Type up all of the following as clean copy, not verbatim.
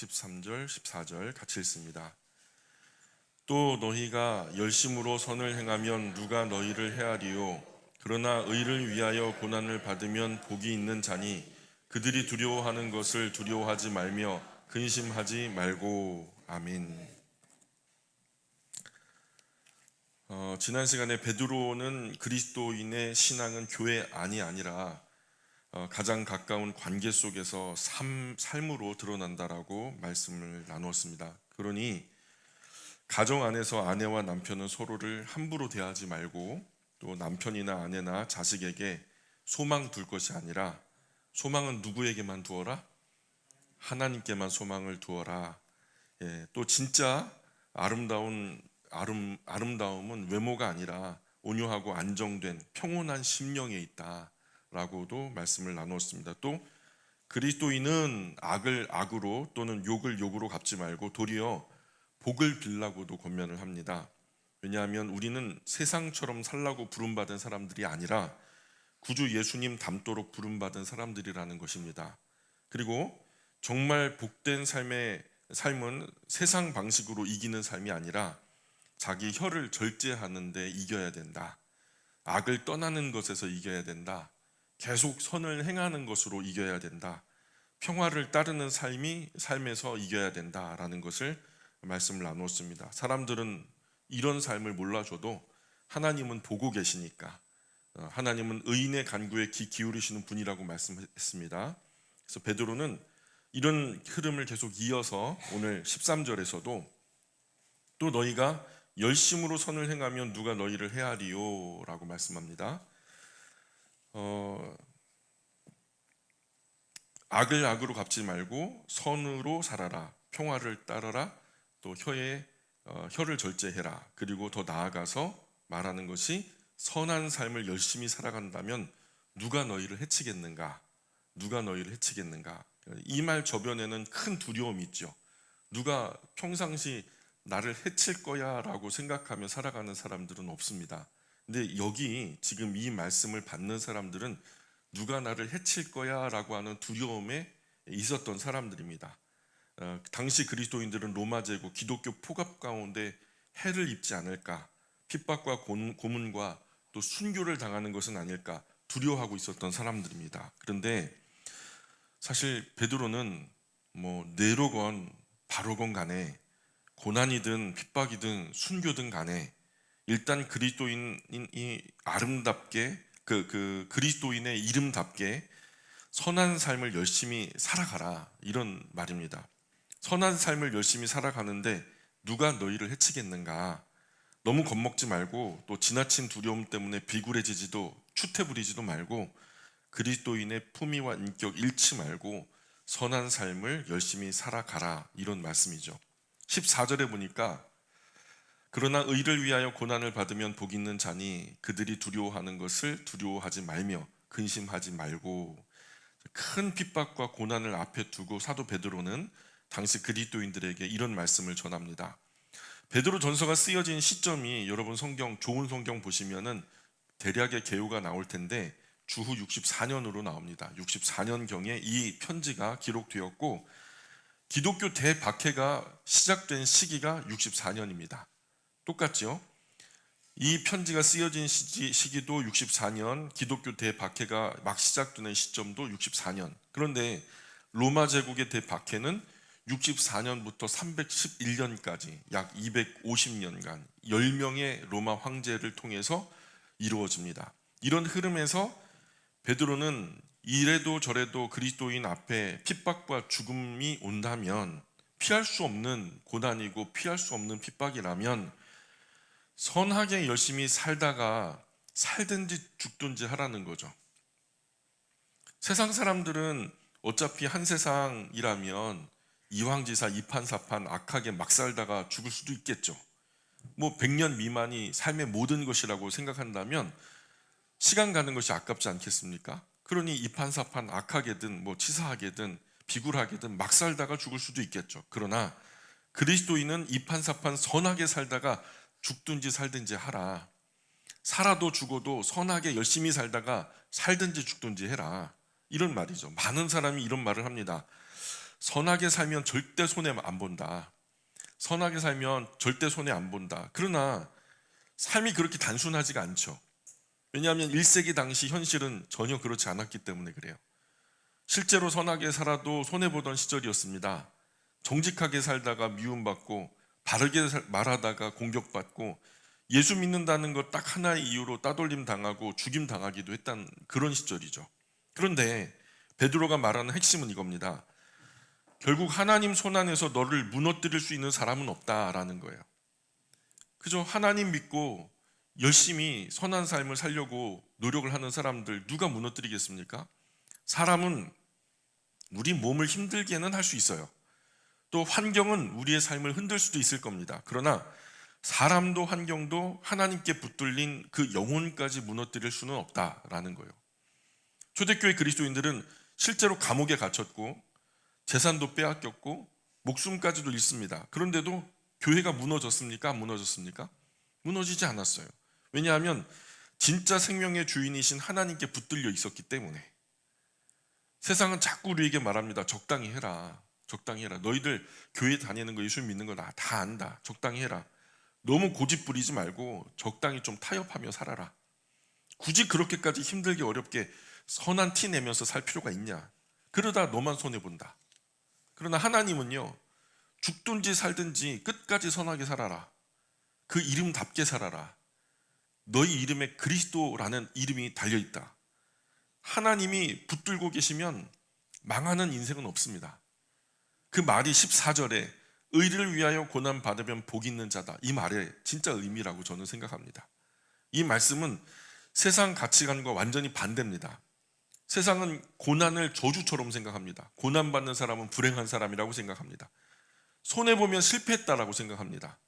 13절, 14절 같이 읽습니다. 또 너희가 열심으로 선을 행하면 누가 너희를 해하리요? 그러나 의를 위하여 고난을 받으면 복이 있는 자니 그들이 두려워하는 것을 두려워하지 말며 근심하지 말고. 아멘. 지난 시간에 베드로는 그리스도인의 신앙은 교회 안이 아니라 가장 가까운 관계 속에서 삶으로 드러난다라고 말씀을 나누었습니다. 그러니 가정 안에서 아내와 남편은 서로를 함부로 대하지 말고, 또 남편이나 아내나 자식에게 소망 둘 것이 아니라 소망은 누구에게만 두어라? 하나님께만 소망을 두어라. 또 진짜 아름다움은 외모가 아니라 온유하고 안정된 평온한 심령에 있다라고도 말씀을 나누었습니다. 또 그리스도인은 악을 악으로 또는 욕을 욕으로 갚지 말고 도리어 복을 빌라고도 권면을 합니다. 왜냐하면 우리는 세상처럼 살라고 부름받은 사람들이 아니라 구주 예수님 닮도록 부름받은 사람들이라는 것입니다. 그리고 정말 복된 삶은 세상 방식으로 이기는 삶이 아니라 자기 혀를 절제하는 데 이겨야 된다. 악을 떠나는 것에서 이겨야 된다. 계속 선을 행하는 것으로 이겨야 된다. 평화를 따르는 삶에서 이겨야 된다라는 것을 말씀을 나누었습니다. 사람들은 이런 삶을 몰라줘도 하나님은 보고 계시니까, 하나님은 의인의 간구에 귀 기울이시는 분이라고 말씀했습니다. 그래서 베드로는 이런 흐름을 계속 이어서 오늘 13절에서도 또 너희가 열심으로 선을 행하면 누가 너희를 해하리요? 라고 말씀합니다. 악을 악으로 갚지 말고 선으로 살아라. 평화를 따르라. 또 혀를 절제해라. 그리고 더 나아가서 말하는 것이 선한 삶을 열심히 살아간다면 누가 너희를 해치겠는가? 누가 너희를 해치겠는가? 이 말 저변에는 큰 두려움이 있죠. 누가 평상시 나를 해칠 거야 라고 생각하며 살아가는 사람들은 없습니다. 근데 여기 지금 이 말씀을 받는 사람들은 누가 나를 해칠 거야 라고 하는 두려움에 있었던 사람들입니다. 당시 그리스도인들은 로마 제국 기독교 포갑 가운데 해를 입지 않을까, 핍박과 고문과 또 순교를 당하는 것은 아닐까 두려워하고 있었던 사람들입니다. 그런데 사실 베드로는 네로건 바로건 간에 고난이든 핍박이든 순교든 간에 일단 그리스도인이 아름답게 그리스도인의 이름답게 선한 삶을 열심히 살아가라, 이런 말입니다. 선한 삶을 열심히 살아가는데 누가 너희를 해치겠는가? 너무 겁먹지 말고 또 지나친 두려움 때문에 비굴해지지도 추태부리지도 말고 그리스도인의 품위와 인격 잃지 말고 선한 삶을 열심히 살아가라, 이런 말씀이죠. 14절에 보니까 그러나 의를 위하여 고난을 받으면 복 있는 자니 그들이 두려워하는 것을 두려워하지 말며 근심하지 말고. 큰 핍박과 고난을 앞에 두고 사도 베드로는 당시 그리스도인들에게 이런 말씀을 전합니다. 베드로 전서가 쓰여진 시점이 여러분 좋은 성경 보시면은 대략의 개요가 나올 텐데 주후 64년으로 나옵니다. 64년경에 이 편지가 기록되었고 기독교 대박해가 시작된 시기가 64년입니다. 똑같죠? 이 편지가 쓰여진 시기도 64년, 기독교 대박해가 막 시작되는 시점도 64년. 그런데 로마 제국의 대박해는 64년부터 311년까지 약 250년간 10명의 로마 황제를 통해서 이루어집니다. 이런 흐름에서 베드로는 이래도 저래도 그리스도인 앞에 핍박과 죽음이 온다면, 피할 수 없는 고난이고 피할 수 없는 핍박이라면 선하게 열심히 살다가 살든지 죽든지 하라는 거죠. 세상 사람들은 어차피 한 세상이라면 이황지사 이판사판 악하게 막 살다가 죽을 수도 있겠죠. 100년 미만이 삶의 모든 것이라고 생각한다면 시간 가는 것이 아깝지 않겠습니까? 그러니 이판사판 악하게든 치사하게든 비굴하게든 막 살다가 죽을 수도 있겠죠. 그러나 그리스도인은 이판사판 선하게 살다가 죽든지 살든지 하라. 살아도 죽어도 선하게 열심히 살다가 살든지 죽든지 해라, 이런 말이죠. 많은 사람이 이런 말을 합니다. 선하게 살면 절대 손해 안 본다. 선하게 살면 절대 손해 안 본다. 그러나 삶이 그렇게 단순하지가 않죠. 왜냐하면 1세기 당시 현실은 전혀 그렇지 않았기 때문에 그래요. 실제로 선하게 살아도 손해보던 시절이었습니다. 정직하게 살다가 미움받고 바르게 말하다가 공격받고 예수 믿는다는 것 딱 하나의 이유로 따돌림 당하고 죽임 당하기도 했던 그런 시절이죠. 그런데 베드로가 말하는 핵심은 이겁니다. 결국 하나님 손 안에서 너를 무너뜨릴 수 있는 사람은 없다라는 거예요. 그죠? 하나님 믿고 열심히 선한 삶을 살려고 노력을 하는 사람들 누가 무너뜨리겠습니까? 사람은 우리 몸을 힘들게는 할 수 있어요. 또 환경은 우리의 삶을 흔들 수도 있을 겁니다. 그러나 사람도 환경도 하나님께 붙들린 그 영혼까지 무너뜨릴 수는 없다라는 거예요. 초대교회 그리스도인들은 실제로 감옥에 갇혔고 재산도 빼앗겼고 목숨까지도 잃습니다. 그런데도 교회가 무너졌습니까? 안 무너졌습니까? 무너지지 않았어요. 왜냐하면 진짜 생명의 주인이신 하나님께 붙들려 있었기 때문에. 세상은 자꾸 우리에게 말합니다. 적당히 해라. 적당히 해라. 너희들 교회 다니는 거, 예수 믿는 거 다 안다. 적당히 해라. 너무 고집 부리지 말고 적당히 좀 타협하며 살아라. 굳이 그렇게까지 힘들게 어렵게 선한 티 내면서 살 필요가 있냐? 그러다 너만 손해본다. 그러나 하나님은요, 죽든지 살든지 끝까지 선하게 살아라. 그 이름답게 살아라. 너희 이름에 그리스도라는 이름이 달려있다. 하나님이 붙들고 계시면 망하는 인생은 없습니다. 그 말이 14절에 의를 위하여 고난 받으면 복 있는 자다. 이 말의 진짜 의미라고 저는 생각합니다. 이 말씀은 세상 가치관과 완전히 반대입니다. 세상은 고난을 저주처럼 생각합니다. 고난받는 사람은 불행한 사람이라고 생각합니다. 손해보면 실패했다라고 생각합니다.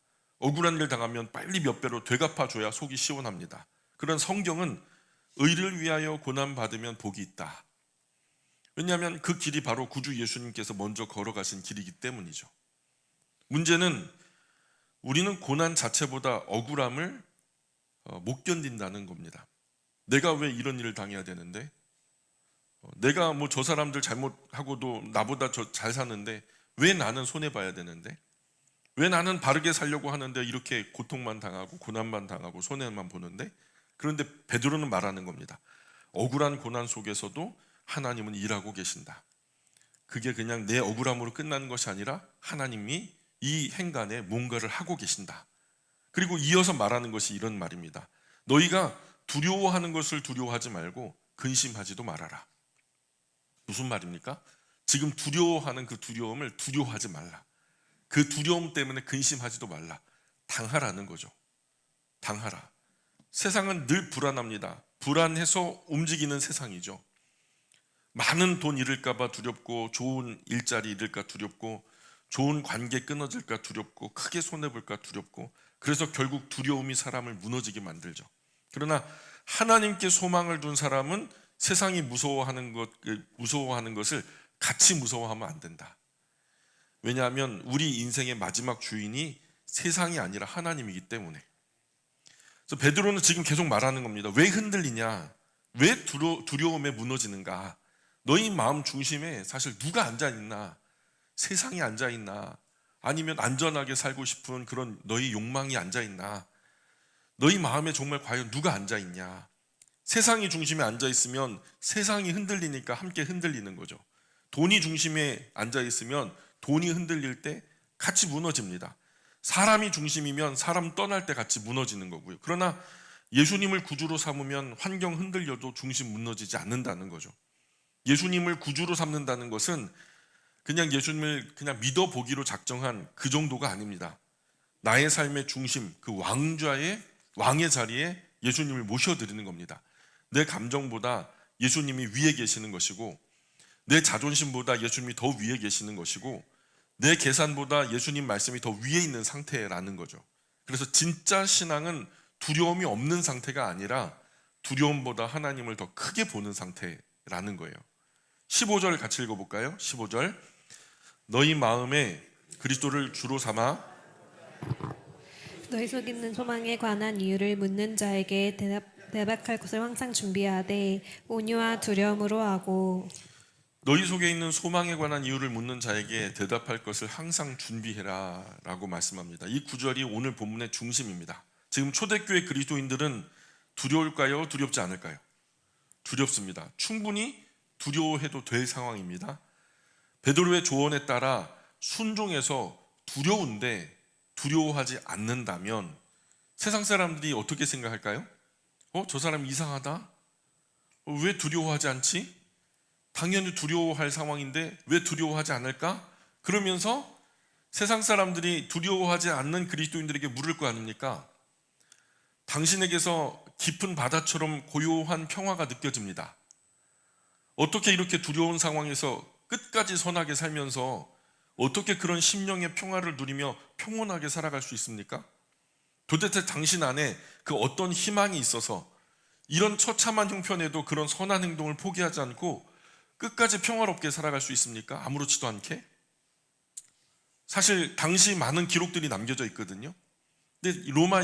억울한 일 당하면 빨리 몇 배로 되갚아줘야 속이 시원합니다. 그런 성경은 의를 위하여 고난받으면 복이 있다. 왜냐하면 그 길이 바로 구주 예수님께서 먼저 걸어가신 길이기 때문이죠. 문제는 우리는 고난 자체보다 억울함을 못 견딘다는 겁니다. 내가 왜 이런 일을 당해야 되는데? 내가 뭐 저 사람들 잘못하고도 나보다 잘 사는데 왜 나는 손해봐야 되는데? 왜 나는 바르게 살려고 하는데 이렇게 고통만 당하고 고난만 당하고 손해만 보는데? 그런데 베드로는 말하는 겁니다. 억울한 고난 속에서도 하나님은 일하고 계신다. 그게 그냥 내 억울함으로 끝나는 것이 아니라 하나님이 이 행간에 뭔가를 하고 계신다. 그리고 이어서 말하는 것이 이런 말입니다. 너희가 두려워하는 것을 두려워하지 말고 근심하지도 말아라. 무슨 말입니까? 지금 두려워하는 그 두려움을 두려워하지 말라. 그 두려움 때문에 근심하지도 말라. 당하라는 거죠. 당하라. 세상은 늘 불안합니다. 불안해서 움직이는 세상이죠. 많은 돈 잃을까 봐 두렵고 좋은 일자리 잃을까 두렵고 좋은 관계 끊어질까 두렵고 크게 손해볼까 두렵고 그래서 결국 두려움이 사람을 무너지게 만들죠. 그러나 하나님께 소망을 둔 사람은 세상이 무서워하는 것을 같이 무서워하면 안 된다. 왜냐하면 우리 인생의 마지막 주인이 세상이 아니라 하나님이기 때문에. 그래서 베드로는 지금 계속 말하는 겁니다. 왜 흔들리냐? 왜 두려움에 무너지는가? 너희 마음 중심에 사실 누가 앉아있나? 세상이 앉아있나? 아니면 안전하게 살고 싶은 그런 너희 욕망이 앉아있나? 너희 마음에 정말 과연 누가 앉아있냐? 세상이 중심에 앉아있으면 세상이 흔들리니까 함께 흔들리는 거죠. 돈이 중심에 앉아있으면 돈이 흔들릴 때 같이 무너집니다. 사람이 중심이면 사람 떠날 때 같이 무너지는 거고요. 그러나 예수님을 구주로 삼으면 환경 흔들려도 중심 무너지지 않는다는 거죠. 예수님을 구주로 삼는다는 것은 그냥 예수님을 그냥 믿어보기로 작정한 그 정도가 아닙니다. 나의 삶의 중심, 그 왕의 자리에 예수님을 모셔드리는 겁니다. 내 감정보다 예수님이 위에 계시는 것이고 내 자존심보다 예수님이 더 위에 계시는 것이고 내 계산보다 예수님 말씀이 더 위에 있는 상태라는 거죠. 그래서 진짜 신앙은 두려움이 없는 상태가 아니라 두려움보다 하나님을 더 크게 보는 상태라는 거예요. 15절 같이 읽어볼까요? 15절 너희 마음에 그리스도를 주로 삼아 너희 속에 있는 소망에 관한 이유를 묻는 자에게 대박할 것을 항상 준비하되 온유와 두려움으로 하고. 너희 속에 있는 소망에 관한 이유를 묻는 자에게 대답할 것을 항상 준비해라 라고 말씀합니다. 이 구절이 오늘 본문의 중심입니다. 지금 초대교회 그리스도인들은 두려울까요? 두렵지 않을까요? 두렵습니다. 충분히 두려워해도 될 상황입니다. 베드로의 조언에 따라 순종해서 두려운데 두려워하지 않는다면 세상 사람들이 어떻게 생각할까요? 저 사람 이상하다? 왜 두려워하지 않지? 당연히 두려워할 상황인데 왜 두려워하지 않을까? 그러면서 세상 사람들이 두려워하지 않는 그리스도인들에게 물을 거 아닙니까? 당신에게서 깊은 바다처럼 고요한 평화가 느껴집니다. 어떻게 이렇게 두려운 상황에서 끝까지 선하게 살면서 어떻게 그런 심령의 평화를 누리며 평온하게 살아갈 수 있습니까? 도대체 당신 안에 그 어떤 희망이 있어서 이런 처참한 형편에도 그런 선한 행동을 포기하지 않고 끝까지 평화롭게 살아갈 수 있습니까? 아무렇지도 않게? 사실 당시 많은 기록들이 남겨져 있거든요. 근데 로마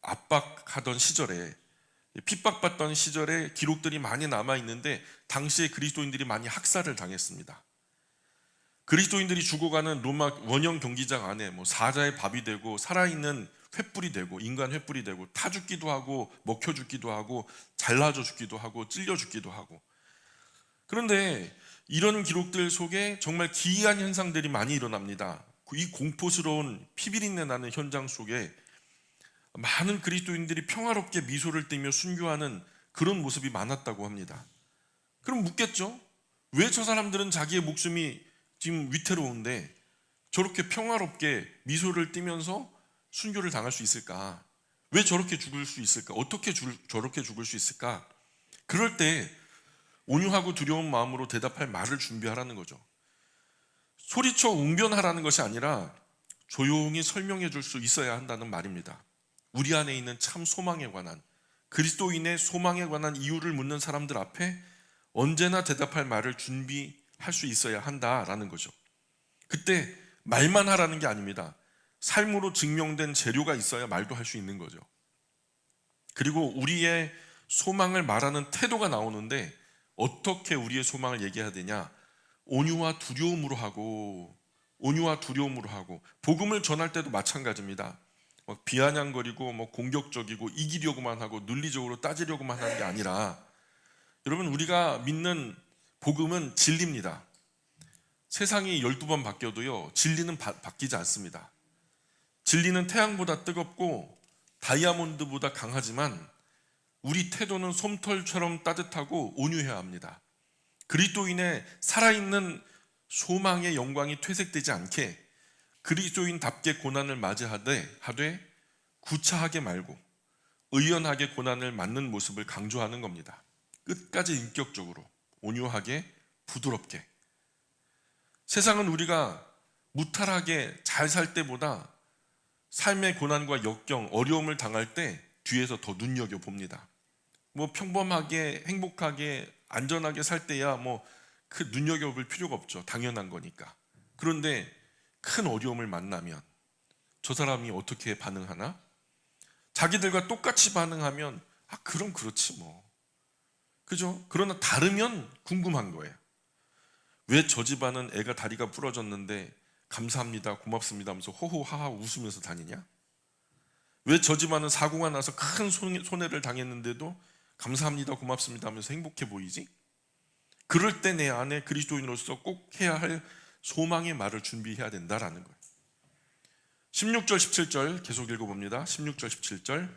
압박하던 시절에, 핍박받던 시절에 기록들이 많이 남아 있는데 당시에 그리스도인들이 많이 학살을 당했습니다. 그리스도인들이 죽어가는 로마 원형 경기장 안에 사자의 밥이 되고 살아있는 횃불이 되고 인간 횃불이 되고 타 죽기도 하고 먹혀 죽기도 하고 잘라져 죽기도 하고 찔려 죽기도 하고. 그런데 이런 기록들 속에 정말 기이한 현상들이 많이 일어납니다. 이 공포스러운 피비린내 나는 현장 속에 많은 그리스도인들이 평화롭게 미소를 띠며 순교하는 그런 모습이 많았다고 합니다. 그럼 묻겠죠? 왜 저 사람들은 자기의 목숨이 지금 위태로운데 저렇게 평화롭게 미소를 띠면서 순교를 당할 수 있을까? 왜 저렇게 죽을 수 있을까? 어떻게 저렇게 죽을 수 있을까? 그럴 때 온유하고 두려운 마음으로 대답할 말을 준비하라는 거죠. 소리쳐 웅변하라는 것이 아니라 조용히 설명해 줄 수 있어야 한다는 말입니다. 우리 안에 있는 참 소망에 관한, 그리스도인의 소망에 관한 이유를 묻는 사람들 앞에 언제나 대답할 말을 준비할 수 있어야 한다라는 거죠. 그때 말만 하라는 게 아닙니다. 삶으로 증명된 재료가 있어야 말도 할 수 있는 거죠. 그리고 우리의 소망을 말하는 태도가 나오는데 어떻게 우리의 소망을 얘기해야 되냐? 온유와 두려움으로 하고, 복음을 전할 때도 마찬가지입니다. 비아냥거리고 공격적이고 이기려고만 하고 논리적으로 따지려고만 하는 게 아니라, 여러분, 우리가 믿는 복음은 진리입니다. 세상이 12번 바뀌어도요, 진리는 바뀌지 않습니다. 진리는 태양보다 뜨겁고 다이아몬드보다 강하지만 우리 태도는 솜털처럼 따뜻하고 온유해야 합니다. 그리스도인의 살아있는 소망의 영광이 퇴색되지 않게 그리스도인답게 고난을 맞이하되 구차하게 말고 의연하게 고난을 맞는 모습을 강조하는 겁니다. 끝까지 인격적으로 온유하게 부드럽게. 세상은 우리가 무탈하게 잘 살 때보다 삶의 고난과 역경, 어려움을 당할 때 뒤에서 더 눈여겨봅니다. 평범하게 행복하게 안전하게 살 때야 그 눈여겨볼 필요가 없죠. 당연한 거니까. 그런데 큰 어려움을 만나면 저 사람이 어떻게 반응하나? 자기들과 똑같이 반응하면 그럼 그렇지 그죠? 그러나 다르면 궁금한 거예요. 왜 저 집안은 애가 다리가 부러졌는데 감사합니다, 고맙습니다 하면서 호호하하 웃으면서 다니냐? 왜 저 집안은 사고가 나서 큰 손해를 당했는데도 감사합니다, 고맙습니다 하면서 행복해 보이지? 그럴 때 내 안에 그리스도인으로서 꼭 해야 할 소망의 말을 준비해야 된다라는 거예요. 16절 17절 계속 읽어봅니다. 16절 17절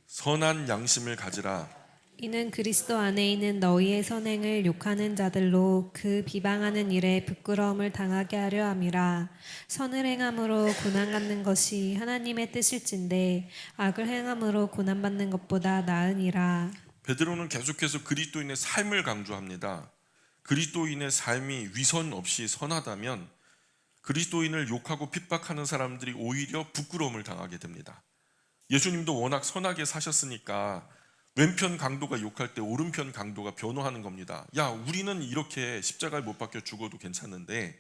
선한 양심을 가지라. 이는 그리스도 안에 있는 너희의 선행을 욕하는 자들로 그 비방하는 일에 부끄러움을 당하게 하려 함이라. 선을 행함으로 고난받는 것이 하나님의 뜻일진데 악을 행함으로 고난받는 것보다 나으니라. 베드로는 계속해서 그리스도인의 삶을 강조합니다. 그리스도인의 삶이 위선 없이 선하다면 그리스도인을 욕하고 핍박하는 사람들이 오히려 부끄러움을 당하게 됩니다. 예수님도 워낙 선하게 사셨으니까 왼편 강도가 욕할 때 오른편 강도가 변호하는 겁니다. 야, 우리는 이렇게 십자가에 못 박혀 죽어도 괜찮은데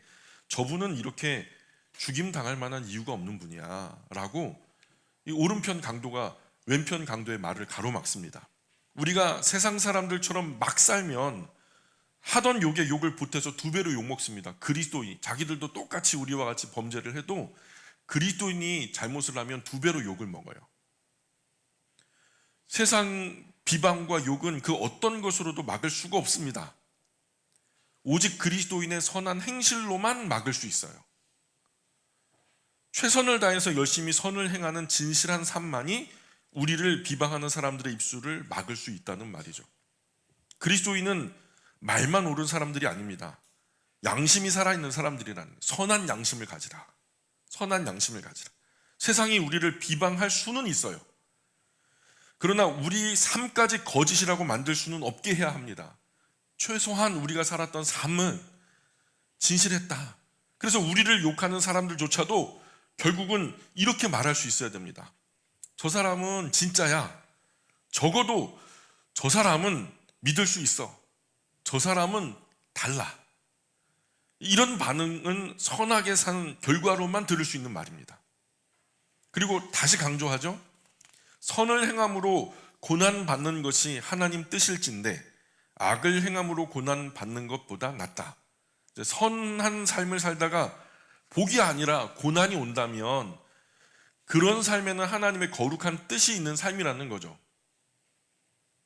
저분은 이렇게 죽임 당할 만한 이유가 없는 분이야 라고 이 오른편 강도가 왼편 강도의 말을 가로막습니다. 우리가 세상 사람들처럼 막 살면 하던 욕에 욕을 보태서 2배로 욕먹습니다. 그리스도인, 자기들도 똑같이 우리와 같이 범죄를 해도 그리스도인이 잘못을 하면 2배로 욕을 먹어요. 세상 비방과 욕은 그 어떤 것으로도 막을 수가 없습니다. 오직 그리스도인의 선한 행실로만 막을 수 있어요. 최선을 다해서 열심히 선을 행하는 진실한 삶만이 우리를 비방하는 사람들의 입술을 막을 수 있다는 말이죠. 그리스도인은 말만 옳은 사람들이 아닙니다. 양심이 살아있는 사람들이라는, 선한 양심을 가지라. 선한 양심을 가지라. 세상이 우리를 비방할 수는 있어요. 그러나 우리 삶까지 거짓이라고 만들 수는 없게 해야 합니다. 최소한 우리가 살았던 삶은 진실했다. 그래서 우리를 욕하는 사람들조차도 결국은 이렇게 말할 수 있어야 됩니다. 저 사람은 진짜야. 적어도 저 사람은 믿을 수 있어. 저 사람은 달라. 이런 반응은 선하게 산 결과로만 들을 수 있는 말입니다. 그리고 다시 강조하죠. 선을 행함으로 고난받는 것이 하나님 뜻일진데 악을 행함으로 고난받는 것보다 낫다. 선한 삶을 살다가 복이 아니라 고난이 온다면 그런 삶에는 하나님의 거룩한 뜻이 있는 삶이라는 거죠.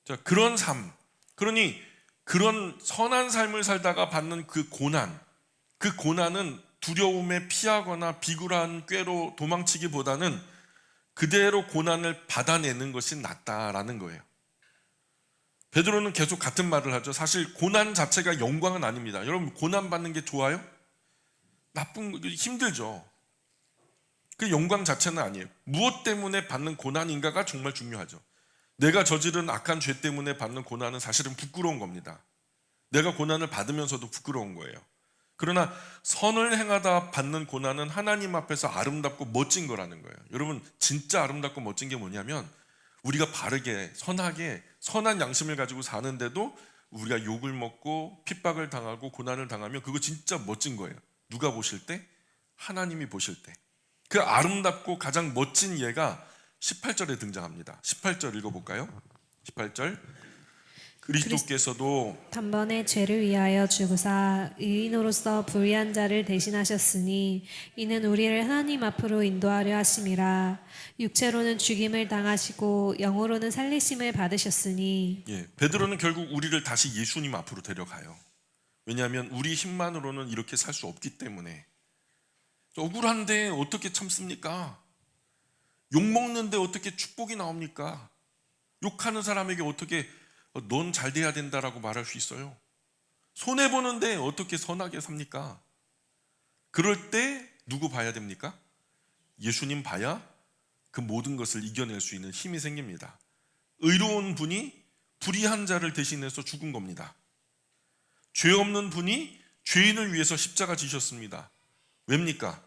자, 그런 삶, 그러니 그런 선한 삶을 살다가 받는 그 고난은 두려움에 피하거나 비굴한 꾀로 도망치기보다는 그대로 고난을 받아내는 것이 낫다라는 거예요. 베드로는 계속 같은 말을 하죠. 사실 고난 자체가 영광은 아닙니다. 여러분, 고난 받는 게 좋아요? 힘들죠. 그 영광 자체는 아니에요. 무엇 때문에 받는 고난인가가 정말 중요하죠. 내가 저지른 악한 죄 때문에 받는 고난은 사실은 부끄러운 겁니다. 내가 고난을 받으면서도 부끄러운 거예요. 그러나 선을 행하다 받는 고난은 하나님 앞에서 아름답고 멋진 거라는 거예요. 여러분, 진짜 아름답고 멋진 게 뭐냐면 우리가 바르게 선하게 선한 양심을 가지고 사는데도 우리가 욕을 먹고 핍박을 당하고 고난을 당하면 그거 진짜 멋진 거예요. 누가 보실 때? 하나님이 보실 때. 그 아름답고 가장 멋진 예가 18절에 등장합니다. 18절 읽어볼까요? 18절. 그리스도께서도 단번에 죄를 위하여 죽으사 의인으로서 불의한 자를 대신하셨으니 이는 우리를 하나님 앞으로 인도하려 하심이라. 육체로는 죽임을 당하시고 영으로는 살리심을 받으셨으니. 베드로는 결국 우리를 다시 예수님 앞으로 데려가요. 왜냐하면 우리 힘만으로는 이렇게 살 수 없기 때문에. 억울한데 어떻게 참습니까? 욕먹는데 어떻게 축복이 나옵니까? 욕하는 사람에게 어떻게 넌 잘 돼야 된다라고 말할 수 있어요? 손해보는데 어떻게 선하게 삽니까? 그럴 때 누구 봐야 됩니까? 예수님 봐야 그 모든 것을 이겨낼 수 있는 힘이 생깁니다. 의로운 분이 불의한 자를 대신해서 죽은 겁니다. 죄 없는 분이 죄인을 위해서 십자가 지셨습니다. 왜입니까?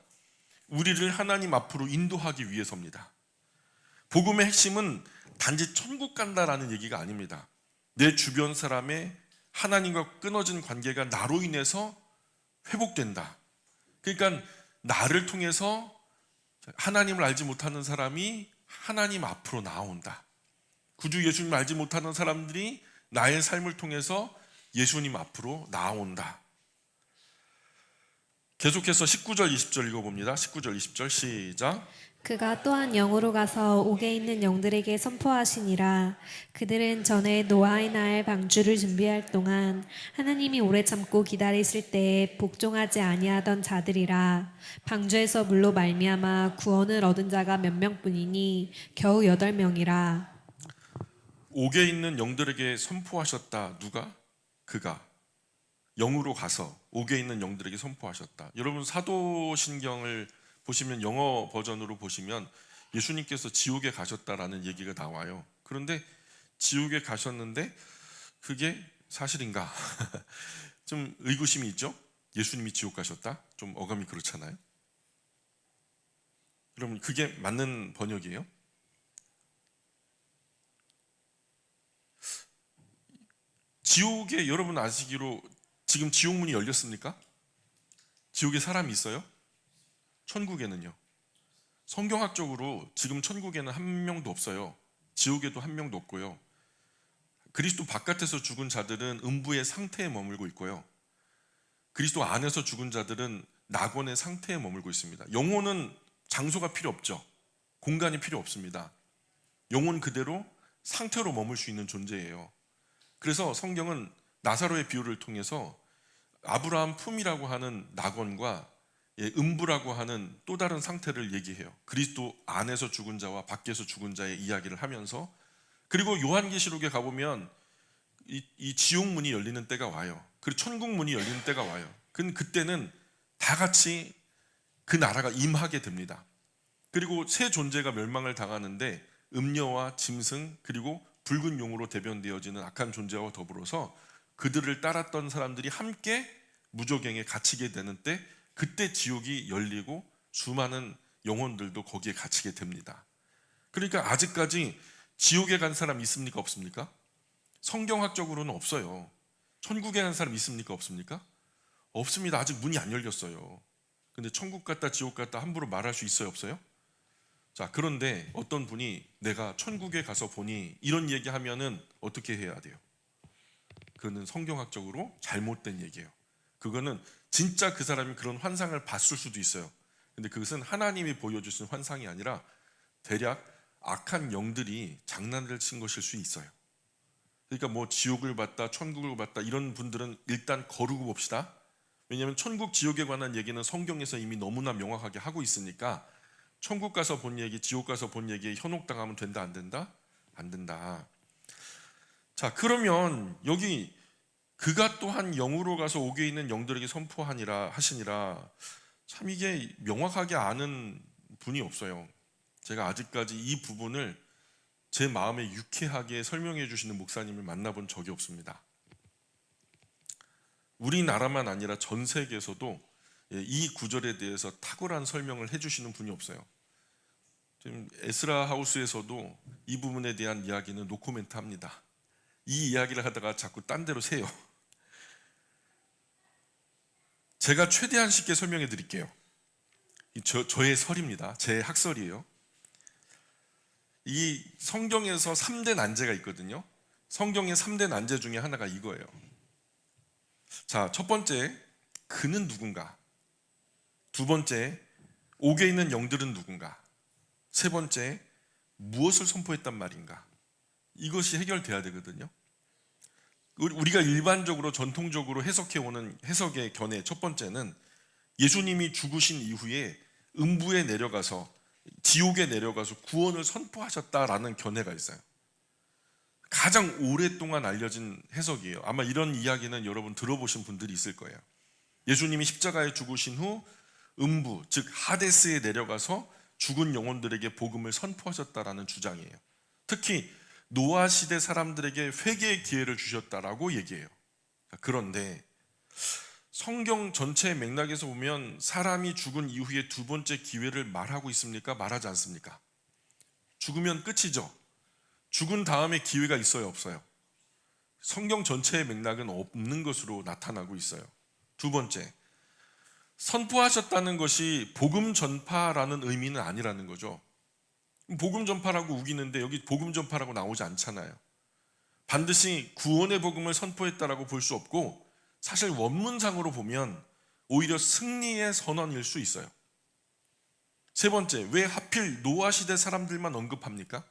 우리를 하나님 앞으로 인도하기 위해서입니다. 복음의 핵심은 단지 천국 간다라는 얘기가 아닙니다. 내 주변 사람의 하나님과 끊어진 관계가 나로 인해서 회복된다. 그러니까 나를 통해서 하나님을 알지 못하는 사람이 하나님 앞으로 나아온다. 구주 예수님을 알지 못하는 사람들이 나의 삶을 통해서 예수님 앞으로 나아온다. 계속해서 19절 20절 읽어봅니다. 19절 20절 시작. 그가 또한 영으로 가서 옥에 있는 영들에게 선포하시니라. 그들은 전에 노아의 날 방주를 준비할 동안 하나님이 오래 참고 기다리실 때에 복종하지 아니하던 자들이라. 방주에서 물로 말미암아 구원을 얻은 자가 몇 명뿐이니 겨우 8명이라. 옥에 있는 영들에게 선포하셨다. 누가? 그가 영으로 가서 옥에 있는 영들에게 선포하셨다. 여러분, 사도신경을 보시면 영어 버전으로 보시면 예수님께서 지옥에 가셨다라는 얘기가 나와요. 그런데 지옥에 가셨는데 그게 사실인가? 좀 의구심이 있죠? 예수님이 지옥 가셨다? 좀 어감이 그렇잖아요. 그럼 그게 맞는 번역이에요? 지옥에 여러분 아시기로 지금 지옥문이 열렸습니까? 지옥에 사람이 있어요? 천국에는요? 성경학적으로 지금 천국에는 한 명도 없어요. 지옥에도 한 명도 없고요. 그리스도 바깥에서 죽은 자들은 음부의 상태에 머물고 있고요. 그리스도 안에서 죽은 자들은 낙원의 상태에 머물고 있습니다. 영혼은 장소가 필요 없죠. 공간이 필요 없습니다. 영혼 그대로 상태로 머물 수 있는 존재예요. 그래서 성경은 나사로의 비유를 통해서 아브라함 품이라고 하는 낙원과 음부라고 하는 또 다른 상태를 얘기해요. 그리스도 안에서 죽은 자와 밖에서 죽은 자의 이야기를 하면서, 그리고 요한계시록에 가보면 이 지옥 문이 열리는 때가 와요. 그리고 천국 문이 열리는 때가 와요. 그때는 다 같이 그 나라가 임하게 됩니다. 그리고 새 존재가 멸망을 당하는데 음녀와 짐승 그리고 붉은 용으로 대변되어지는 악한 존재와 더불어서 그들을 따랐던 사람들이 함께 무저갱에 갇히게 되는 때, 그때 지옥이 열리고 수많은 영혼들도 거기에 갇히게 됩니다. 그러니까 아직까지 지옥에 간 사람 있습니까? 없습니까? 성경학적으로는 없어요. 천국에 간 사람 있습니까? 없습니까? 없습니다. 아직 문이 안 열렸어요. 근데 천국 갔다 지옥 갔다 함부로 말할 수 있어요? 없어요? 자, 그런데 어떤 분이 내가 천국에 가서 보니 이런 얘기하면은 어떻게 해야 돼요? 그거는 성경학적으로 잘못된 얘기예요. 그거는 진짜 그 사람이 그런 환상을 봤을 수도 있어요. 근데 그것은 하나님이 보여주신 환상이 아니라 대략 악한 영들이 장난을 친 것일 수 있어요. 그러니까 뭐 지옥을 봤다 천국을 봤다 이런 분들은 일단 거르고 봅시다. 왜냐하면 천국 지옥에 관한 얘기는 성경에서 이미 너무나 명확하게 하고 있으니까 천국 가서 본 얘기 지옥 가서 본 얘기에 현혹당하면 된다 안 된다? 안 된다. 자, 그러면 여기 그가 또한 영으로 가서 옥에 있는 영들에게 선포하니라 하시니라, 참 이게 명확하게 아는 분이 없어요. 제가 아직까지 이 부분을 제 마음에 유쾌하게 설명해 주시는 목사님을 만나본 적이 없습니다. 우리나라만 아니라 전 세계에서도 이 구절에 대해서 탁월한 설명을 해주시는 분이 없어요. 지금 에스라 하우스에서도 이 부분에 대한 이야기는 노코멘트 합니다. 이 이야기를 하다가 자꾸 딴 데로 새요. 제가 최대한 쉽게 설명해 드릴게요. 저의 설입니다. 제 학설이에요. 이 성경에서 3대 난제가 있거든요. 성경의 3대 난제 중에 하나가 이거예요. 자, 첫 번째, 그는 누군가? 두 번째, 옥에 있는 영들은 누군가? 세 번째, 무엇을 선포했단 말인가? 이것이 해결돼야 되거든요. 우리가 일반적으로 전통적으로 해석해오는 해석의 견해 첫 번째는 예수님이 죽으신 이후에 음부에 내려가서 지옥에 내려가서 구원을 선포하셨다라는 견해가 있어요. 가장 오랫동안 알려진 해석이에요. 아마 이런 이야기는 여러분 들어보신 분들이 있을 거예요. 예수님이 십자가에 죽으신 후 음부, 즉 하데스에 내려가서 죽은 영혼들에게 복음을 선포하셨다라는 주장이에요. 특히 노아 시대 사람들에게 회개의 기회를 주셨다라고 얘기해요. 그런데 성경 전체의 맥락에서 보면 사람이 죽은 이후에 두 번째 기회를 말하고 있습니까? 말하지 않습니까? 죽으면 끝이죠. 죽은 다음에 기회가 있어요? 없어요? 성경 전체의 맥락은 없는 것으로 나타나고 있어요. 두 번째, 선포하셨다는 것이 복음 전파라는 의미는 아니라는 거죠. 복음 전파라고 우기는데 여기 복음 전파라고 나오지 않잖아요. 반드시 구원의 복음을 선포했다라고 볼 수 없고, 사실 원문상으로 보면 오히려 승리의 선언일 수 있어요. 세 번째, 왜 하필 노아 시대 사람들만 언급합니까?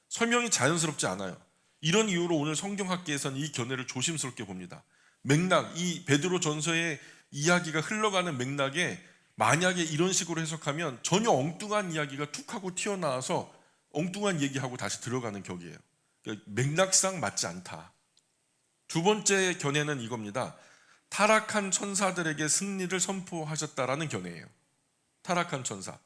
설명이 자연스럽지 않아요. 이런 이유로 오늘 성경학계에서는 이 견해를 조심스럽게 봅니다. 맥락, 이 베드로 전서의 이야기가 흘러가는 맥락에 만약에 이런 식으로 해석하면 전혀 엉뚱한 이야기가 툭 하고 튀어나와서 엉뚱한 얘기하고 다시 들어가는 격이에요. 그러니까 맥락상 맞지 않다. 두 번째 견해는 이겁니다. 타락한 천사들에게 승리를 선포하셨다라는 견해예요. 타락한 천사.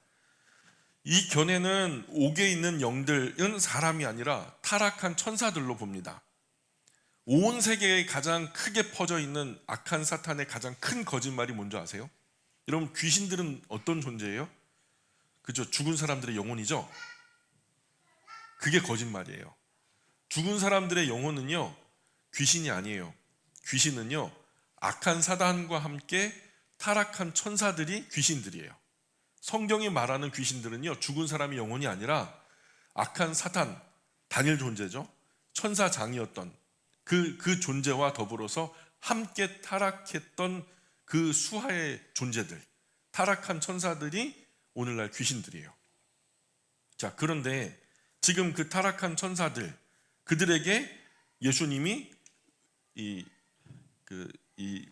이 견해는 옥에 있는 영들은 사람이 아니라 타락한 천사들로 봅니다. 온 세계에 가장 크게 퍼져 있는 악한 사탄의 가장 큰 거짓말이 뭔지 아세요? 여러분, 귀신들은 어떤 존재예요? 그죠? 죽은 사람들의 영혼이죠? 그게 거짓말이에요. 죽은 사람들의 영혼은요, 귀신이 아니에요. 귀신은요, 악한 사단과 함께 타락한 천사들이 귀신들이에요. 성경이 말하는 귀신들은요, 죽은 사람의 영혼이 아니라 악한 사탄, 단일 존재죠. 천사장이었던 그 존재와 더불어서 함께 타락했던 그 수하의 존재들, 타락한 천사들이 오늘날 귀신들이에요. 자, 그런데 지금 그 타락한 천사들, 그들에게 예수님이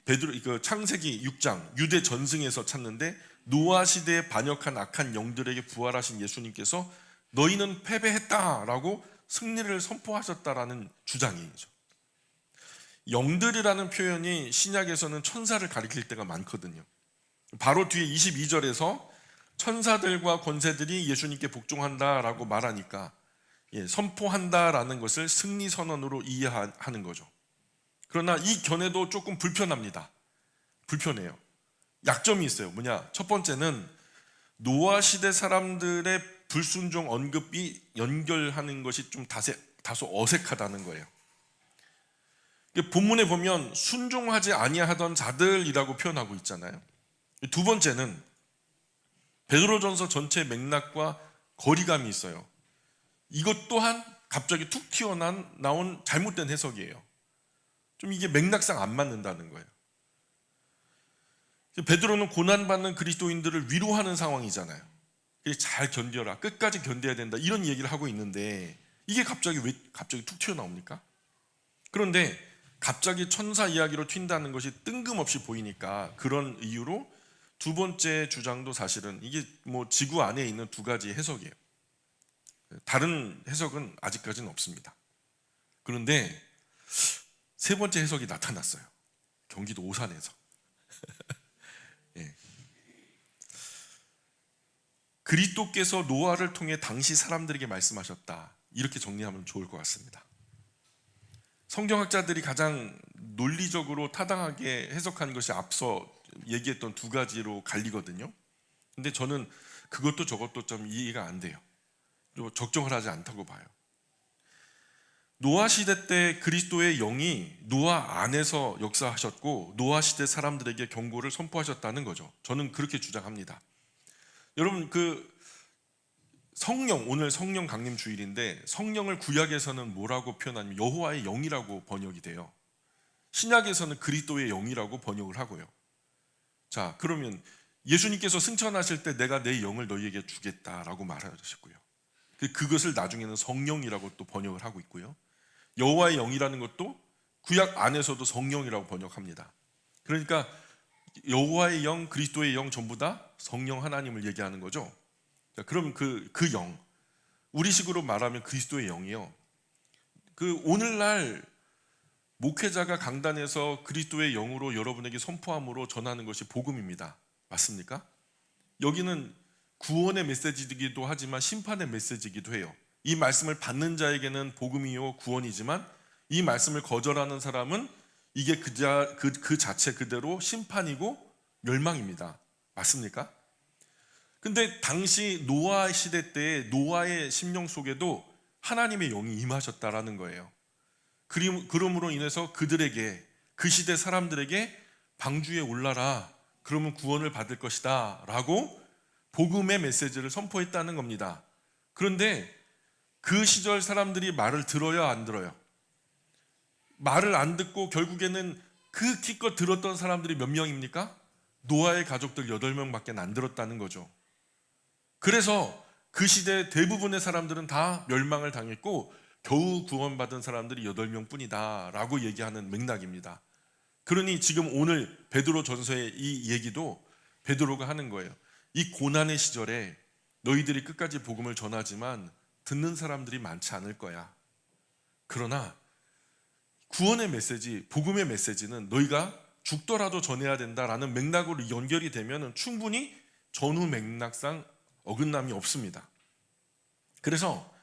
베드로 창세기 6장 유대 전승에서 찾는데, 노아 시대에 반역한 악한 영들에게 부활하신 예수님께서 너희는 패배했다라고 승리를 선포하셨다라는 주장이죠. 영들이라는 표현이 신약에서는 천사를 가리킬 때가 많거든요. 바로 뒤에 22절에서 천사들과 권세들이 예수님께 복종한다라고 말하니까 선포한다라는 것을 승리 선언으로 이해하는 거죠. 그러나 이 견해도 조금 불편합니다. 불편해요. 약점이 있어요. 뭐냐? 첫 번째는 노아 시대 사람들의 불순종 언급이 연결하는 것이 좀 다소 어색하다는 거예요. 본문에 보면 순종하지 아니하던 자들이라고 표현하고 있잖아요. 두 번째는 베드로전서 전체 맥락과 거리감이 있어요. 이것 또한 갑자기 툭 튀어나온 잘못된 해석이에요. 좀 이게 맥락상 안 맞는다는 거예요. 베드로는 고난받는 그리스도인들을 위로하는 상황이잖아요. 잘 견뎌라, 끝까지 견뎌야 된다, 이런 얘기를 하고 있는데 이게 왜 갑자기 툭 튀어나옵니까? 그런데 갑자기 천사 이야기로 튄다는 것이 뜬금없이 보이니까 그런 이유로 두 번째 주장도 사실은 이게 지구 안에 있는 두 가지 해석이에요. 다른 해석은 아직까지는 없습니다. 그런데 세 번째 해석이 나타났어요. 경기도 오산에서. 예. 그리스도께서 노아를 통해 당시 사람들에게 말씀하셨다, 이렇게 정리하면 좋을 것 같습니다. 성경학자들이 가장 논리적으로 타당하게 해석한 것이 앞서 얘기했던 두 가지로 갈리거든요. 근데 저는 그것도 저것도 좀 이해가 안 돼요. 적정하지 않다고 봐요. 노아 시대 때 그리스도의 영이 노아 안에서 역사하셨고 노아 시대 사람들에게 경고를 선포하셨다는 거죠. 저는 그렇게 주장합니다. 여러분, 오늘 성령 강림 주일인데 성령을 구약에서는 뭐라고 표현하냐면 여호와의 영이라고 번역이 돼요. 신약에서는 그리스도의 영이라고 번역을 하고요. 자, 그러면 예수님께서 승천하실 때 내가 내 영을 너희에게 주겠다라고 말하셨고요. 그것을 나중에는 성령이라고 또 번역을 하고 있고요. 여호와의 영이라는 것도 구약 안에서도 성령이라고 번역합니다. 그러니까 여호와의 영, 그리스도의 영 전부 다 성령 하나님을 얘기하는 거죠. 자, 그럼 그 영, 우리식으로 말하면 그리스도의 영이요. 오늘날 목회자가 강단에서 그리스도의 영으로 여러분에게 선포함으로 전하는 것이 복음입니다. 맞습니까? 여기는 구원의 메시지이기도 하지만 심판의 메시지이기도 해요. 이 말씀을 받는 자에게는 복음이요 구원이지만 이 말씀을 거절하는 사람은 이게 그 자체 그대로 심판이고 멸망입니다. 맞습니까? 근데 당시 노아 시대 때 노아의 심령 속에도 하나님의 영이 임하셨다라는 거예요. 그러므로 인해서 그들에게, 그 시대 사람들에게 방주에 올라라, 그러면 구원을 받을 것이다 라고 복음의 메시지를 선포했다는 겁니다. 그런데 그 시절 사람들이 말을 들어요, 안 들어요? 말을 안 듣고 결국에는 그 기껏 들었던 사람들이 몇 명입니까? 노아의 가족들 8명밖에 안 들었다는 거죠. 그래서 그 시대 대부분의 사람들은 다 멸망을 당했고 겨우 구원받은 사람들이 8명 뿐이다 라고 얘기하는 맥락입니다. 그러니 지금 오늘 베드로 전서의 이 얘기도 베드로가 하는 거예요. 이 고난의 시절에 너희들이 끝까지 복음을 전하지만 듣는 사람들이 많지 않을 거야. 그러나 구원의 메시지, 복음의 메시지는 너희가 죽더라도 전해야 된다라는 맥락으로 연결이 되면 충분히 전후 맥락상 어긋남이 없습니다. 그래서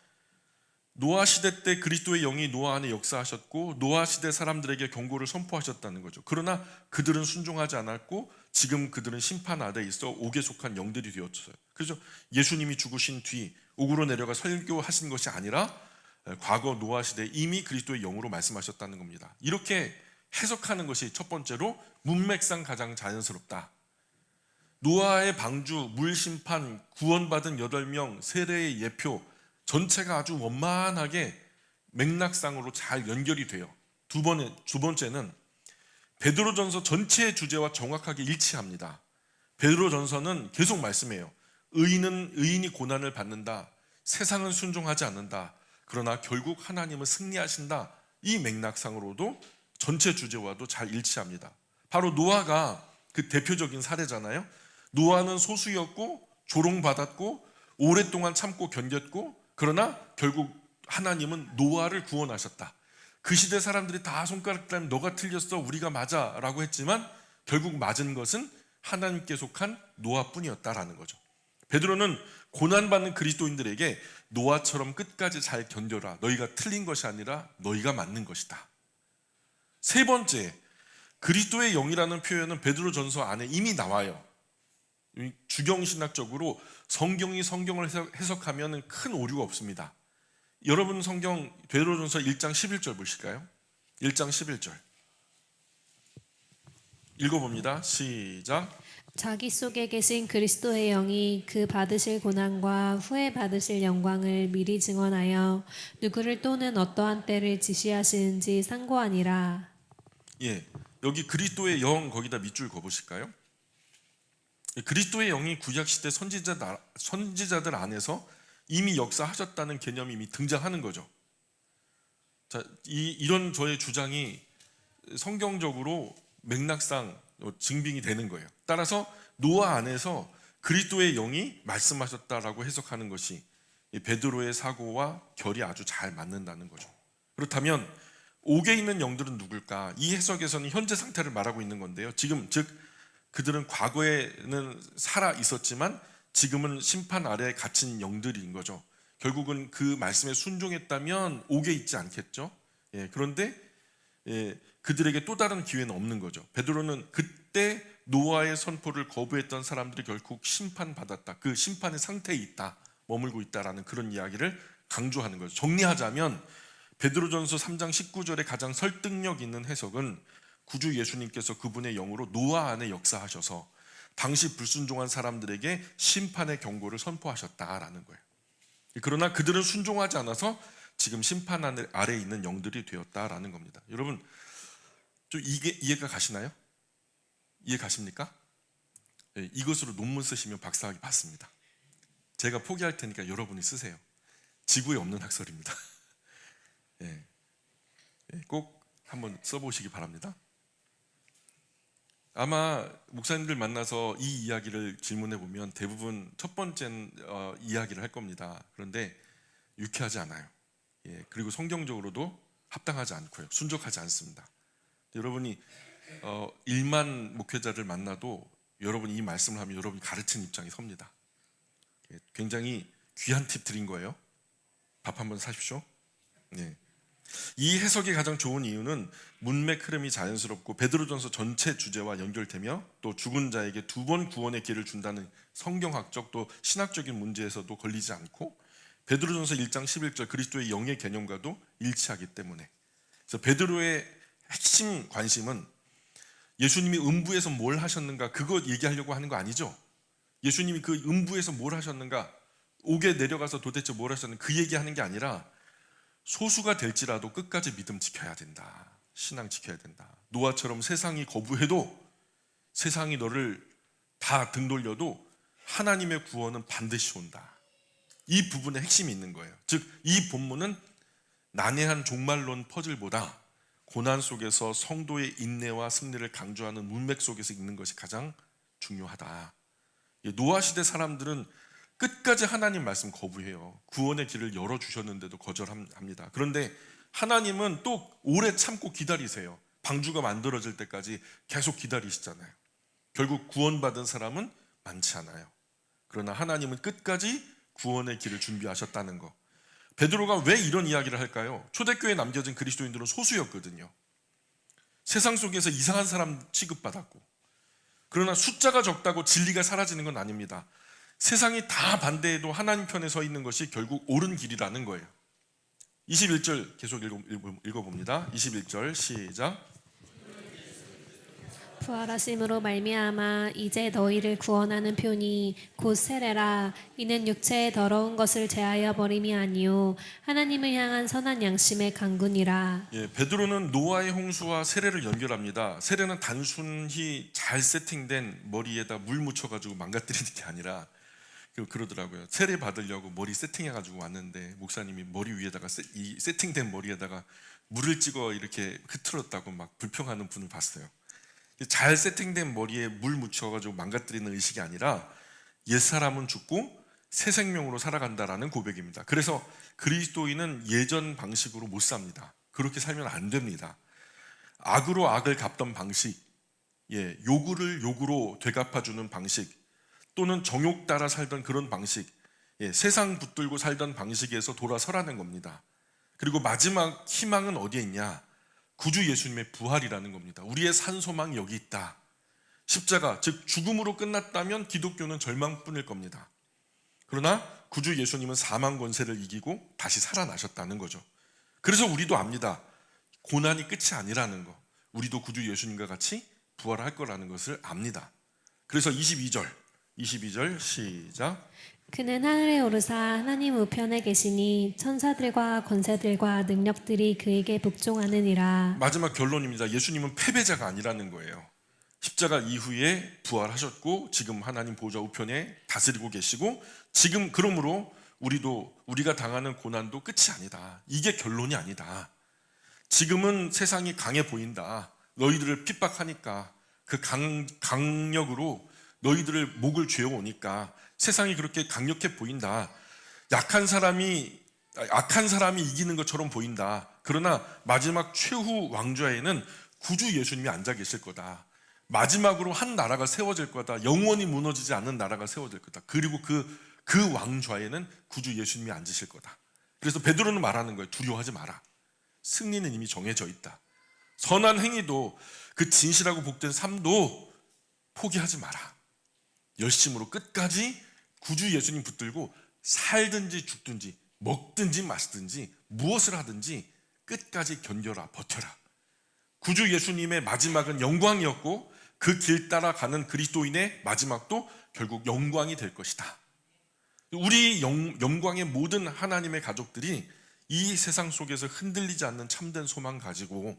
노아 시대 때 그리스도의 영이 노아 안에 역사하셨고 노아 시대 사람들에게 경고를 선포하셨다는 거죠. 그러나 그들은 순종하지 않았고 지금 그들은 심판 아래에 있어 옥에 속한 영들이 되었어요. 그래서 예수님이 죽으신 뒤 옥으로 내려가 설교하신 것이 아니라 과거 노아 시대에 이미 그리스도의 영으로 말씀하셨다는 겁니다. 이렇게 해석하는 것이 첫 번째로 문맥상 가장 자연스럽다. 노아의 방주, 물심판, 구원받은 8명, 세례의 예표 전체가 아주 원만하게 맥락상으로 잘 연결이 돼요. 두 번째는 베드로전서 전체의 주제와 정확하게 일치합니다. 베드로전서는 계속 말씀해요. 의인이 고난을 받는다. 세상은 순종하지 않는다. 그러나 결국 하나님은 승리하신다. 이 맥락상으로도 전체 주제와도 잘 일치합니다. 바로 노아가 그 대표적인 사례잖아요. 노아는 소수였고 조롱받았고 오랫동안 참고 견뎠고, 그러나 결국 하나님은 노아를 구원하셨다. 그 시대 사람들이 다 손가락 들면 너가 틀렸어, 우리가 맞아 라고 했지만 결국 맞은 것은 하나님께 속한 노아뿐이었다라는 거죠. 베드로는 고난받는 그리스도인들에게 노아처럼 끝까지 잘 견뎌라. 너희가 틀린 것이 아니라 너희가 맞는 것이다. 세 번째, 그리스도의 영이라는 표현은 베드로전서 안에 이미 나와요. 주경신학적으로 성경이 성경을 해석하면 큰 오류가 없습니다. 여러분 성경 베드로전서 1장 11절 보실까요? 1장 11절 읽어봅니다. 시작. 자기 속에 계신 그리스도의 영이 그 받으실 고난과 후에 받으실 영광을 미리 증언하여 누구를 또는 어떠한 때를 지시하시는지 상고하니라. 예, 여기 그리스도의 영 거기다 밑줄 그어보실까요? 그리스도의 영이 구약시대 선지자들 안에서 이미 역사하셨다는 개념이 이미 등장하는 거죠. 자, 이런 저의 주장이 성경적으로 맥락상 증빙이 되는 거예요. 따라서 노아 안에서 그리스도의 영이 말씀하셨다라고 해석하는 것이 베드로의 사고와 결이 아주 잘 맞는다는 거죠. 그렇다면 옥에 있는 영들은 누굴까? 이 해석에서는 현재 상태를 말하고 있는 건데요. 지금 즉 그들은 과거에는 살아 있었지만 지금은 심판 아래에 갇힌 영들인 거죠. 결국은 그 말씀에 순종했다면 옥에 있지 않겠죠. 그런데 그들에게 또 다른 기회는 없는 거죠. 베드로는 그때 노아의 선포를 거부했던 사람들이 결국 심판받았다. 그 심판의 상태에 있다. 머물고 있다라는 그런 이야기를 강조하는 거죠. 정리하자면 베드로전서 3장 19절에 가장 설득력 있는 해석은 구주 예수님께서 그분의 영으로 노아 안에 역사하셔서 당시 불순종한 사람들에게 심판의 경고를 선포하셨다라는 거예요. 그러나 그들은 순종하지 않아서 지금 심판 아래에 있는 영들이 되었다라는 겁니다. 여러분 좀 이해가 가시나요? 이해 가십니까? 네, 이것으로 논문 쓰시면 박사학위 받습니다. 제가 포기할 테니까 여러분이 쓰세요. 지구에 없는 학설입니다. 네, 꼭 한번 써보시기 바랍니다. 아마 목사님들 만나서 이 이야기를 질문해 보면 대부분 첫 번째 이야기를 할 겁니다. 그런데 유쾌하지 않아요. 그리고 성경적으로도 합당하지 않고요. 순종하지 않습니다. 여러분이 1만 목회자를 만나도 여러분이 이 말씀을 하면 여러분이 가르치는 입장이 섭니다. 굉장히 귀한 팁 드린 거예요. 밥 한번 사십시오. 이 해석이 가장 좋은 이유는 문맥 흐름이 자연스럽고 베드로전서 전체 주제와 연결되며 또 죽은 자에게 두 번 구원의 기회를 준다는 성경학적 또 신학적인 문제에서도 걸리지 않고 베드로전서 1장 11절 그리스도의 영의 개념과도 일치하기 때문에, 그래서 베드로의 핵심 관심은 예수님이 음부에서 뭘 하셨는가 그거 얘기하려고 하는 거 아니죠. 예수님이 그 음부에서 뭘 하셨는가, 옥에 내려가서 도대체 뭘 하셨는가 그 얘기하는 게 아니라 소수가 될지라도 끝까지 믿음 지켜야 된다. 신앙 지켜야 된다. 노아처럼 세상이 거부해도 세상이 너를 다 등 돌려도 하나님의 구원은 반드시 온다. 이 부분에 핵심이 있는 거예요. 즉 이 본문은 난해한 종말론 퍼즐보다 고난 속에서 성도의 인내와 승리를 강조하는 문맥 속에서 있는 것이 가장 중요하다. 노아 시대 사람들은 끝까지 하나님 말씀 거부해요. 구원의 길을 열어주셨는데도 거절합니다. 그런데 하나님은 또 오래 참고 기다리세요. 방주가 만들어질 때까지 계속 기다리시잖아요. 결국 구원받은 사람은 많지 않아요. 그러나 하나님은 끝까지 구원의 길을 준비하셨다는 거. 베드로가 왜 이런 이야기를 할까요? 초대교회에 남겨진 그리스도인들은 소수였거든요. 세상 속에서 이상한 사람 취급받았고, 그러나 숫자가 적다고 진리가 사라지는 건 아닙니다. 세상이 다 반대해도 하나님 편에 서 있는 것이 결국 옳은 길이라는 거예요. 21절 계속 읽어봅니다. 21절 시작. 부활하심으로 말미암아 이제 너희를 구원하는 표니 곧 세례라. 이는 육체의 더러운 것을 제하여 버림이 아니요 하나님을 향한 선한 양심의 강군이라. 예, 베드로는 노아의 홍수와 세례를 연결합니다. 세례는 단순히 잘 세팅된 머리에다 물 묻혀가지고 망가뜨리는 게 아니라 그러더라고요. 세례 받으려고 머리 세팅해가지고 왔는데 목사님이 머리 위에다가 이 세팅된 머리에다가 물을 찍어 이렇게 흐트렀다고 막 불평하는 분을 봤어요. 잘 세팅된 머리에 물 묻혀가지고 망가뜨리는 의식이 아니라 옛사람은 죽고 새 생명으로 살아간다라는 고백입니다. 그래서 그리스도인은 예전 방식으로 못 삽니다. 그렇게 살면 안 됩니다. 악으로 악을 갚던 방식, 요구를 요구로 되갚아주는 방식, 또는 정욕 따라 살던 그런 방식, 세상 붙들고 살던 방식에서 돌아서라는 겁니다. 그리고 마지막 희망은 어디에 있냐? 구주 예수님의 부활이라는 겁니다. 우리의 산 소망이 여기 있다. 십자가, 즉 죽음으로 끝났다면 기독교는 절망뿐일 겁니다. 그러나 구주 예수님은 사망 권세를 이기고 다시 살아나셨다는 거죠. 그래서 우리도 압니다. 고난이 끝이 아니라는 거. 우리도 구주 예수님과 같이 부활할 거라는 것을 압니다. 그래서 22절 시작. 그는 하늘에 오르사 하나님 우편에 계시니 천사들과 권세들과 능력들이 그에게 복종하느니라. 마지막 결론입니다. 예수님은 패배자가 아니라는 거예요. 십자가 이후에 부활하셨고 지금 하나님 보좌 우편에 다스리고 계시고 지금 그러므로 우리가 당하는 고난도 끝이 아니다. 이게 결론이 아니다. 지금은 세상이 강해 보인다. 너희들을 핍박하니까 그 강력으로 너희들을 목을 죄어오니까 세상이 그렇게 강력해 보인다. 악한 사람이 이기는 것처럼 보인다. 그러나 마지막 최후 왕좌에는 구주 예수님이 앉아 계실 거다. 마지막으로 한 나라가 세워질 거다. 영원히 무너지지 않는 나라가 세워질 거다. 그리고 그 왕좌에는 구주 예수님이 앉으실 거다. 그래서 베드로는 말하는 거예요. 두려워하지 마라. 승리는 이미 정해져 있다. 선한 행위도 그 진실하고 복된 삶도 포기하지 마라. 열심으로 끝까지 구주 예수님 붙들고 살든지 죽든지 먹든지 마시든지 무엇을 하든지 끝까지 견뎌라, 버텨라. 구주 예수님의 마지막은 영광이었고 그 길 따라 가는 그리스도인의 마지막도 결국 영광이 될 것이다. 우리 영광의 모든 하나님의 가족들이 이 세상 속에서 흔들리지 않는 참된 소망 가지고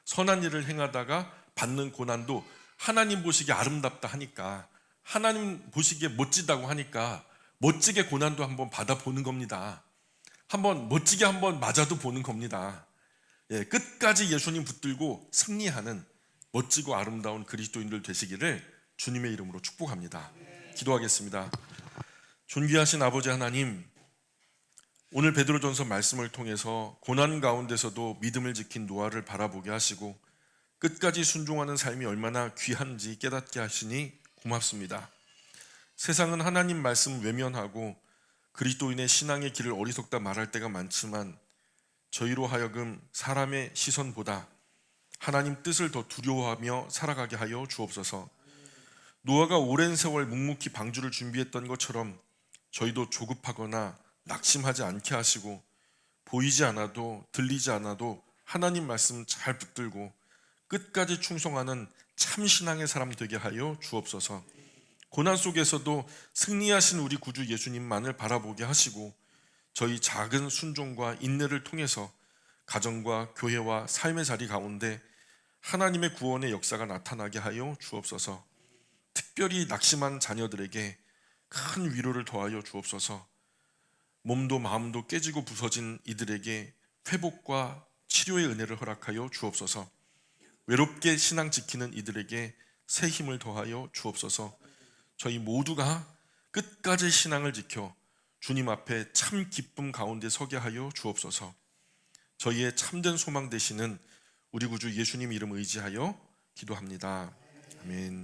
선한 일을 행하다가 받는 고난도 하나님 보시기에 아름답다 하니까, 하나님 보시기에 멋지다고 하니까 멋지게 고난도 한번 받아보는 겁니다. 멋지게 한번 맞아도 보는 겁니다. 끝까지 예수님 붙들고 승리하는 멋지고 아름다운 그리스도인들 되시기를 주님의 이름으로 축복합니다. 기도하겠습니다. 존귀하신 아버지 하나님, 오늘 베드로전서 말씀을 통해서 고난 가운데서도 믿음을 지킨 노아를 바라보게 하시고 끝까지 순종하는 삶이 얼마나 귀한지 깨닫게 하시니 고맙습니다. 세상은 하나님 말씀 외면하고 그리스도인의 신앙의 길을 어리석다 말할 때가 많지만 저희로 하여금 사람의 시선보다 하나님 뜻을 더 두려워하며 살아가게 하여 주옵소서. 노아가 오랜 세월 묵묵히 방주를 준비했던 것처럼 저희도 조급하거나 낙심하지 않게 하시고 보이지 않아도 들리지 않아도 하나님 말씀 잘 붙들고 끝까지 충성하는 참 신앙의 사람 되게 하여 주옵소서. 고난 속에서도 승리하신 우리 구주 예수님만을 바라보게 하시고 저희 작은 순종과 인내를 통해서 가정과 교회와 삶의 자리 가운데 하나님의 구원의 역사가 나타나게 하여 주옵소서. 특별히 낙심한 자녀들에게 큰 위로를 더하여 주옵소서. 몸도 마음도 깨지고 부서진 이들에게 회복과 치료의 은혜를 허락하여 주옵소서. 외롭게 신앙 지키는 이들에게 새 힘을 더하여 주옵소서. 저희 모두가 끝까지 신앙을 지켜 주님 앞에 참 기쁨 가운데 서게 하여 주옵소서. 저희의 참된 소망 되시는 우리 구주 예수님 이름 의지하여 기도합니다. 아멘.